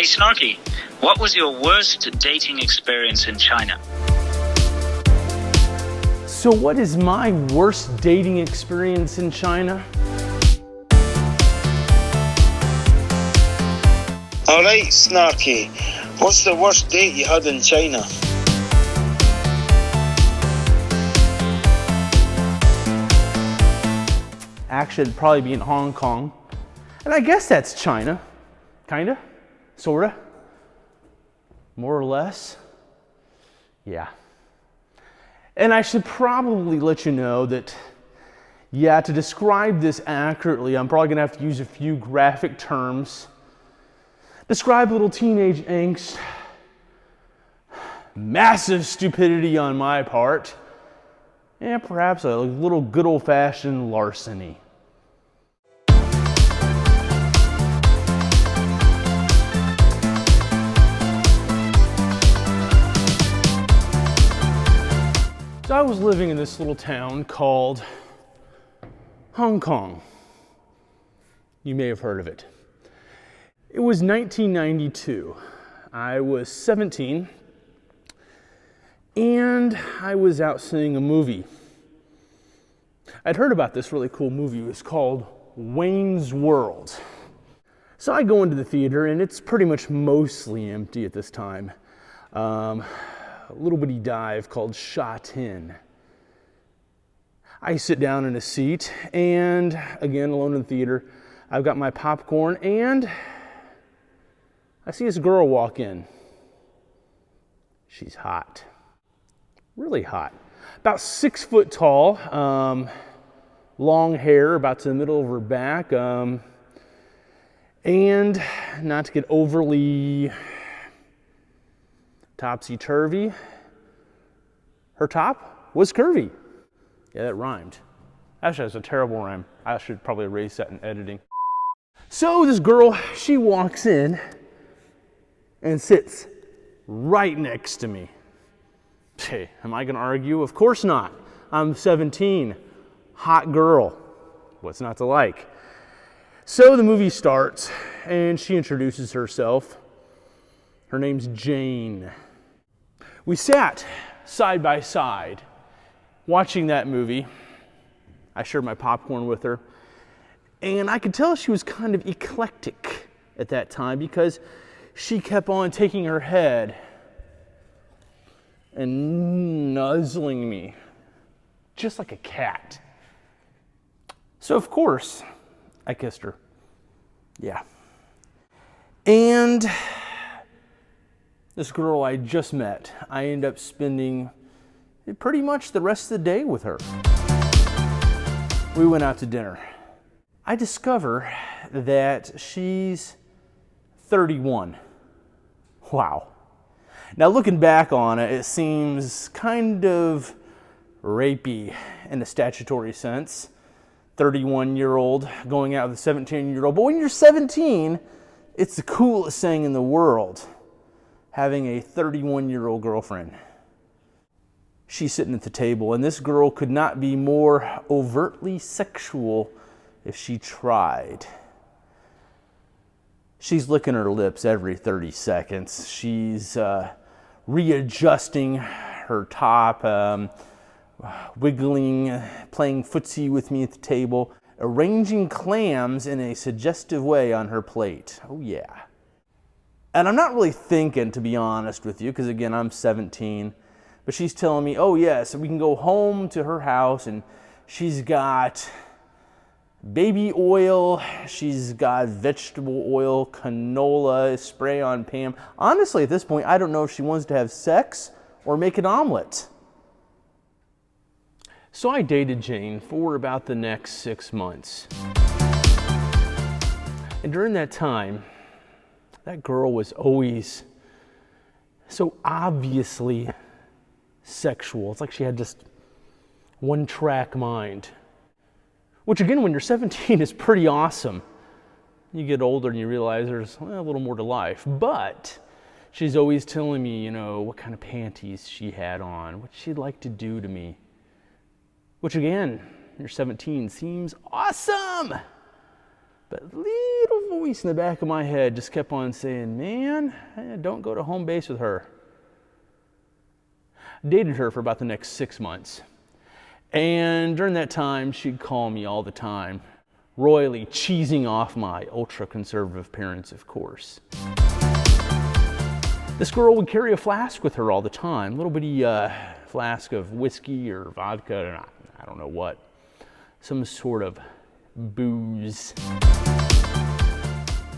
Hey Snarky, what was your worst dating experience in China? So what is my worst dating experience in China? Alright, Snarky, what's the worst date you had in China? Actually, it'd probably be in Hong Kong. And I guess that's China. Kinda? Sorta? More or less? Yeah. And I should probably let you know that, yeah, to describe this accurately, I'm probably gonna have to use a few graphic terms. Describe little teenage angst, massive stupidity on my part, and perhaps a little good old-fashioned larceny. So I was living in this little town called Hong Kong. You may have heard of it. It was 1992. I was 17, and I was out seeing a movie. I'd heard about this really cool movie. It was called Wayne's World. So I go into the theater, and it's pretty much mostly empty at this time. A little bitty dive called Sha Tin. I sit down in a seat, and again, alone in the theater, I've got my popcorn, and I see this girl walk in. She's hot. Really hot. About 6 foot tall, long hair about to the middle of her back, and not to get overly topsy-turvy, her top was curvy. Yeah, that rhymed. Actually, that's a terrible rhyme. I should probably erase that in editing. So this girl, she walks in and sits right next to me. Hey, am I gonna argue? Of course not. I'm 17, hot girl. What's not to like? So the movie starts, and she introduces herself. Her name's Jane. We sat side by side watching that movie. I shared my popcorn with her, and I could tell she was kind of eclectic at that time because she kept on taking her head and nuzzling me just like a cat. So of course, I kissed her. Yeah. And this girl I just met, I ended up spending pretty much the rest of the day with her. We went out to dinner. I discover that she's 31. Wow. Now looking back on it, it seems kind of rapey in a statutory sense. 31-year-old going out with a 17-year-old. But when you're 17, it's the coolest thing in the world, having a 31-year-old girlfriend. She's sitting at the table, and this girl could not be more overtly sexual if she tried. She's licking her lips every 30 seconds. She's readjusting her top, wiggling, playing footsie with me at the table, arranging clams in a suggestive way on her plate. Oh yeah. And I'm not really thinking, to be honest with you, because again, I'm 17, but she's telling me, oh yeah, so we can go home to her house, and she's got baby oil, she's got vegetable oil, canola, spray on Pam. Honestly, at this point, I don't know if she wants to have sex or make an omelet. So I dated Jane for about the next 6 months. And during that time, that girl was always so obviously sexual. It's like she had just one-track mind. Which again, when you're 17 is pretty awesome. You get older and you realize there's a little more to life. But she's always telling me, what kind of panties she had on, what she'd like to do to me. Which again, when you're 17 seems awesome. But a little voice in the back of my head just kept on saying, man, don't go to home base with her. Dated her for about the next 6 months. And during that time, she'd call me all the time, royally cheesing off my ultra-conservative parents, of course. This girl would carry a flask with her all the time, a little bitty flask of whiskey or vodka, or I don't know what, some sort of booze.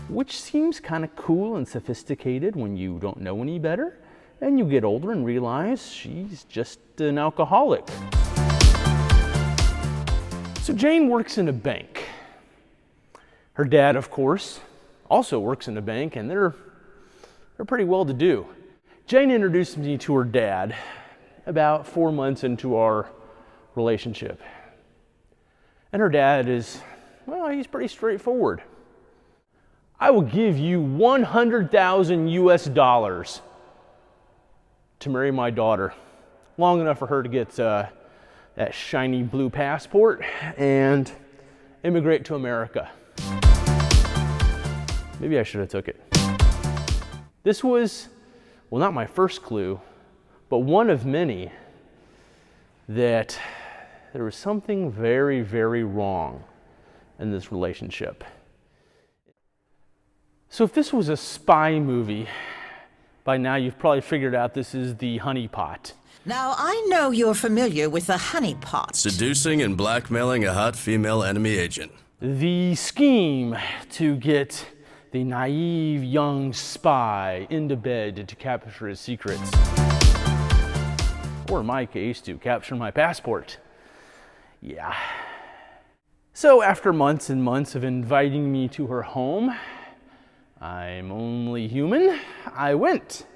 Which seems kind of cool and sophisticated when you don't know any better, and you get older and realize she's just an alcoholic. So Jane works in a bank. Her dad, of course, also works in a bank, and they're pretty well-to-do. Jane introduced me to her dad about 4 months into our relationship. And her dad is, well, he's pretty straightforward. I will give you 100,000 US dollars to marry my daughter, long enough for her to get that shiny blue passport and immigrate to America. Maybe I should have took it. This was, well, not my first clue, but one of many that there was something very, very wrong in this relationship. So if this was a spy movie, by now you've probably figured out this is the Honeypot. Now, I know you're familiar with the Honeypot. Seducing and blackmailing a hot female enemy agent. The scheme to get the naive young spy into bed to capture his secrets. Or in my case, to capture my passport. Yeah. So after months and months of inviting me to her home, I'm only human, I went.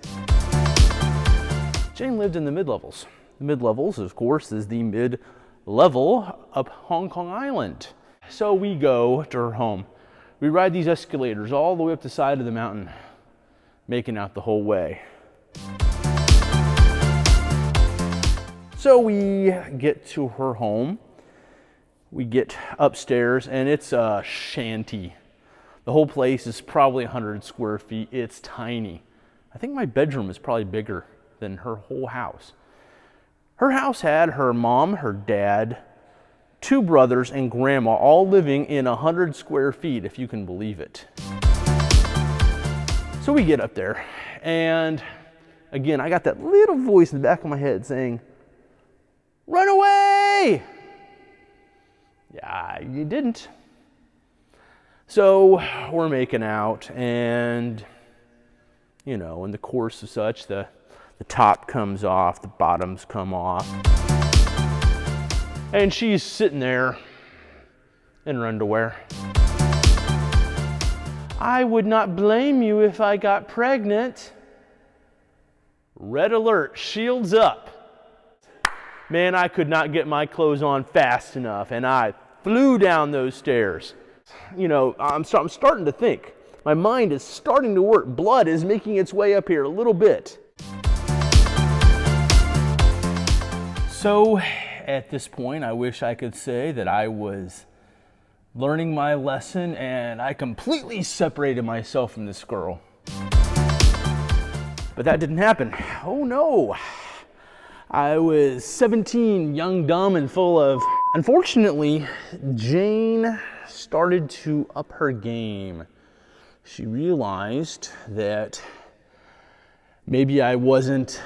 Jane lived in the mid-levels. The mid-levels, of course, is the mid-level of Hong Kong Island. So we go to her home. We ride these escalators all the way up the side of the mountain, making out the whole way. So we get to her home. We get upstairs, and it's a shanty. The whole place is probably 100 square feet. It's tiny. I think my bedroom is probably bigger than her whole house. Her house had her mom, her dad, 2 brothers, and grandma all living in 100 square feet, if you can believe it. So we get up there, and again, I got that little voice in the back of my head saying, "Run away!" Yeah, you didn't. So we're making out, and you know, in the course of such, the top comes off, the bottoms come off. And she's sitting there in her underwear. I would not blame you if I got pregnant. Red alert, shields up. Man, I could not get my clothes on fast enough, and I flew down those stairs. You know, I'm starting to think. My mind is starting to work. Blood is making its way up here a little bit. So, at this point, I wish I could say that I was learning my lesson and I completely separated myself from this girl. But that didn't happen. Oh no. I was 17, young, dumb, and full of... Unfortunately, Jane started to up her game. She realized that maybe I wasn't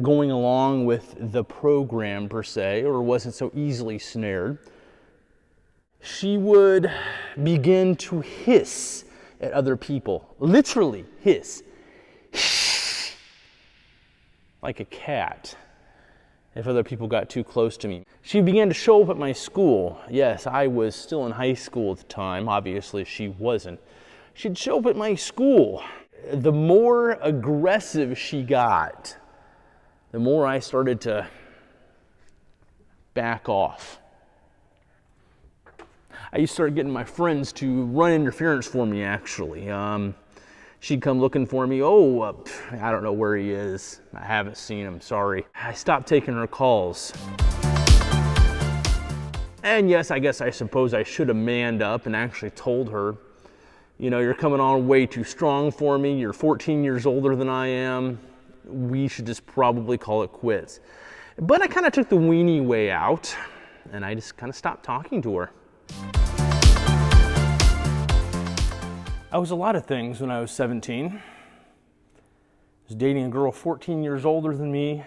going along with the program per se, or wasn't so easily snared. She would begin to hiss at other people, literally hiss, like a cat, if other people got too close to me. She began to show up at my school. Yes, I was still in high school at the time. Obviously, she wasn't. She'd show up at my school. The more aggressive she got, the more I started to back off. I used to start getting my friends to run interference for me, actually. She'd come looking for me. Oh, I don't know where he is. I haven't seen him, sorry. I stopped taking her calls. And yes, I suppose I should have manned up and actually told her, you know, you're coming on way too strong for me. You're 14 years older than I am. We should just probably call it quits. But I kind of took the weenie way out, and I just kind of stopped talking to her. I was a lot of things when I was 17. I was dating a girl 14 years older than me,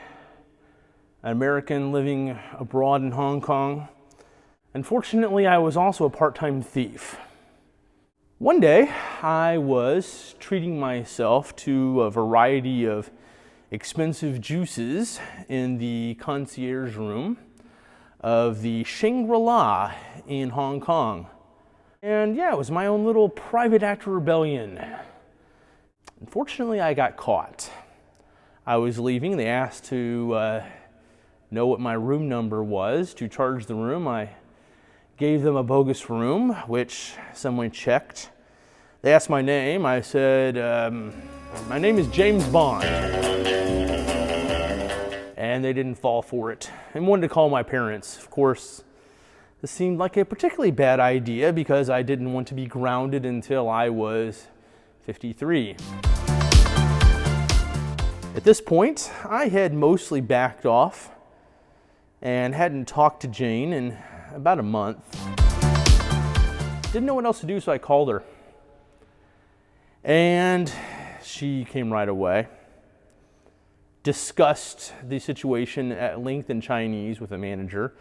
an American living abroad in Hong Kong. Unfortunately, I was also a part-time thief. One day, I was treating myself to a variety of expensive juices in the concierge room of the Shangri-La in Hong Kong. And yeah, it was my own little private act of rebellion. Unfortunately, I got caught. I was leaving. They asked to know what my room number was to charge the room. I gave them a bogus room, which someone checked. They asked my name. I said, my name is James Bond. And they didn't fall for it and wanted to call my parents. Of course, this seemed like a particularly bad idea because I didn't want to be grounded until I was 53. At this point, I had mostly backed off and hadn't talked to Jane in about a month. Didn't know what else to do, so I called her. And she came right away. Discussed the situation at length in Chinese with the manager,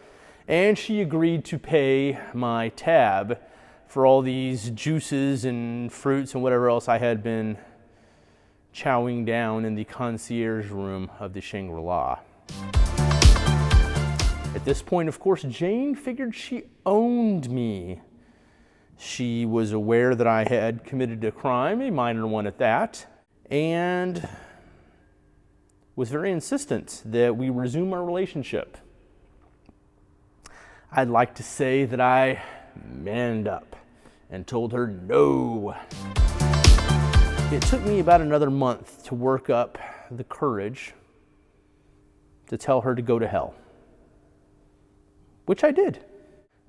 and she agreed to pay my tab for all these juices and fruits and whatever else I had been chowing down in the concierge room of the Shangri-La. At this point, of course, Jane figured she owned me. She was aware that I had committed a crime, a minor one at that, and was very insistent that we resume our relationship. I'd like to say that I manned up and told her no. It took me about another month to work up the courage to tell her to go to hell, which I did.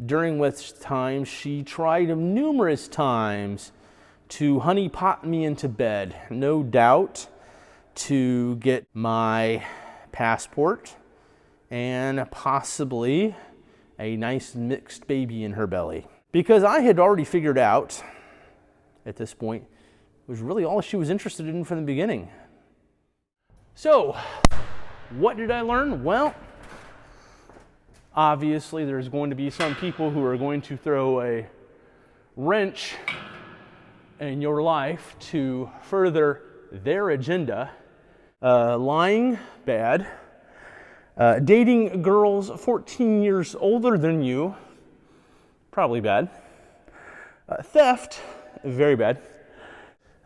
During which time she tried numerous times to honeypot me into bed, no doubt to get my passport and possibly a nice mixed baby in her belly. Because I had already figured out at this point it was really all she was interested in from the beginning. So, what did I learn? Well, obviously there's going to be some people who are going to throw a wrench in your life to further their agenda. Lying, bad. Dating girls 14 years older than you, probably bad. Theft, very bad.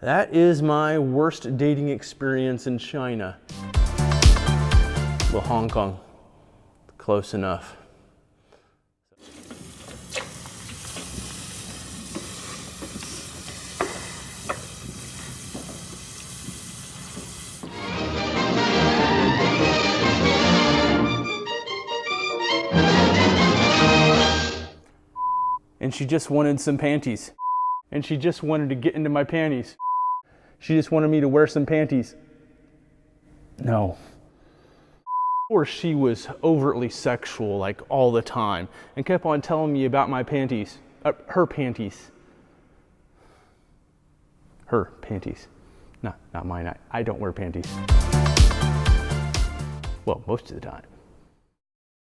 That is my worst dating experience in China. Well, Hong Kong, close enough. And she just wanted some panties. And she just wanted to get into my panties. She just wanted me to wear some panties. No. Or she was overtly sexual, like all the time, and kept on telling me about my panties. Her panties. Her panties. Not mine. I don't wear panties. Well, most of the time.